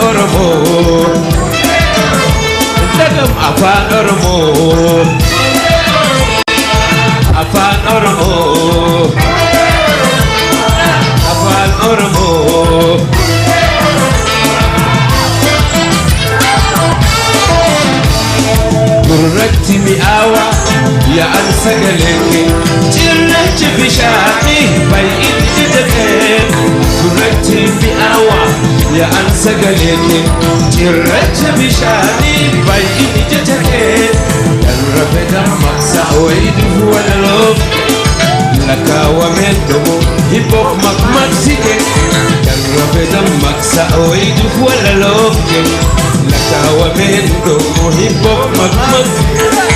Oromo Dagam Afan Oromo Afan Oromo Afan Oromo Gurratti mi'aawa yaa'an sagalee cirrachi bishaanii baay'een jajjabee Gurratti mi'aawa yaa'an sagalee cirrachi bishaanii baay'een jajjabee Darra fedhan maqsaa wayiiduf walaloof lakkaawwameen dhumu hibboof maqmaqsite Darra fedhan maqsaa wayiiduf walaloof lakkaawwameen dhumu hibboof maqmaqsite